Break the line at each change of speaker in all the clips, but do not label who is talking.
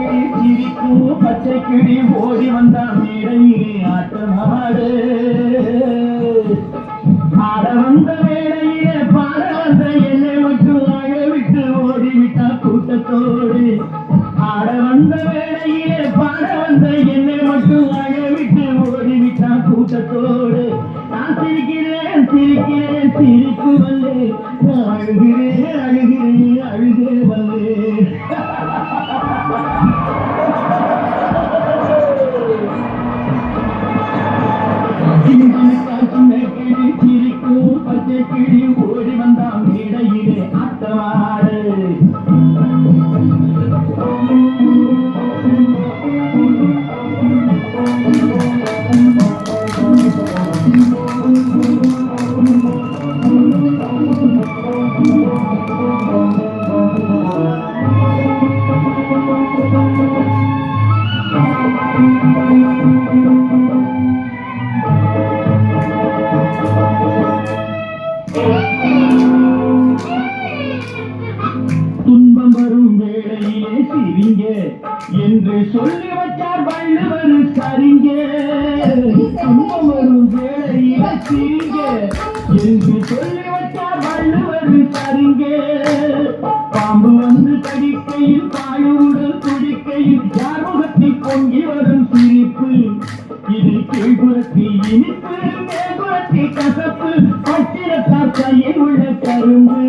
சிரிக்கும் பச்சை கிளி ஓடி வந்தான் மேடையிலே ஆட்டமாடு ஆட வந்த வேளையிலே பாட வந்த என்னை மட்டும் அழ விட்டு ஓடிவிட்டா கூட்டத்தோடு ஆட வந்த வேளையிலே பாட வந்த என்னை மட்டும் அழ விட்டு ஓடிவிட்டா கூட்டத்தோடு நான் சிரிக்கிறேன் சிரிக்கிறேன் சிரிப்பு வல்லே அழுகிறேன் அழுகிறேன் அழுகே வல்லே சிரிக்கும் பச்சை கிளி ஓடி வந்தான் மேடையிலே ஆட்டமாடு துன்பம் வரும் வேளையிலே சிரிங்க என்று சொல்லி வச்சார் வள்ளுவர் சரிங்க துன்பம் வரும் வேளையிலே சிரிங்க என்று சொல்லி வச்சார் வள்ளுவர் சரிங்க பாம்பு வந்து கடிக்கையில் பாயுடன் துடிக்கையில் யார் முகத்தில் பொங்கி வரும் சிரிப்பு இது கீழ்புறத்தில் இனிப்பு மேல்புறத்தில் கசப்பு பட்டினத்தார் கையில் உள்ள கரும்பு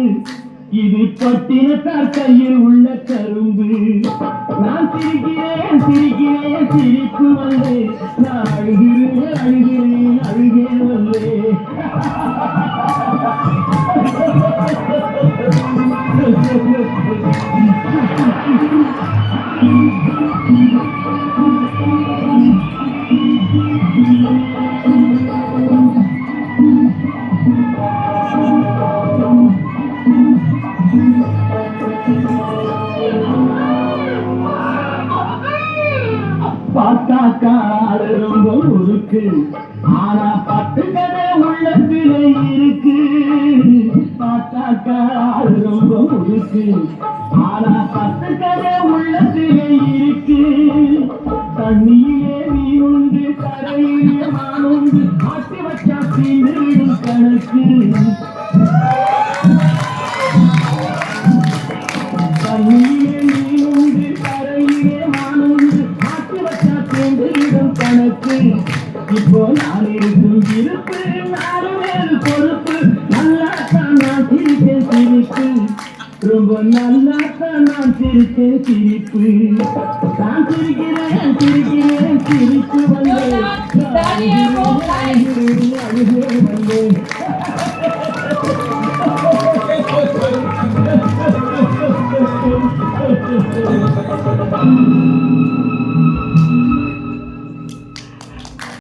இது பட்டினத்தார் கையில் உள்ள கரும்பு நான் சிரிக்கிறேன் சிரிக்கிறேன் சிரிப்பு வந்தே நான் அழுகிறேன் அழுகிறேன் அழுகே வந்தே பார்த்தாக்கால் ரொம்ப உருக்கு ஆனா பத்து கதை உள்ளத்திலே இருக்கு பார்த்தாக்கால் ரொம்ப உருக்கு ஆனா பத்து கதை உள்ளத்திலே இருக்கு தண்ணியிலே மீன் உண்டு கரையிலே மான் உண்டு ஆட்டி வச்சா தீவிடும் கணக்கு தண்ணியிலே மீன் உண்டு கரையிலே மான் உண்டு ஆட்டி வச்சா தீவிடும் கணக்கு இப்போ நான் இருக்கும் இருப்பு நாலு பேர் பொறுப்பு நல்லாத்தான் நான் சிரிச்சேன் சிரிப்பு ரொம்ப நல்லாத்தான் நான் சிரிச்சேன் சிரிப்பு நான் சிரிக்கிறேன் சிரிக்கிறேன் சிரிப்பு வந்தேன் அழுகே வந்தேன்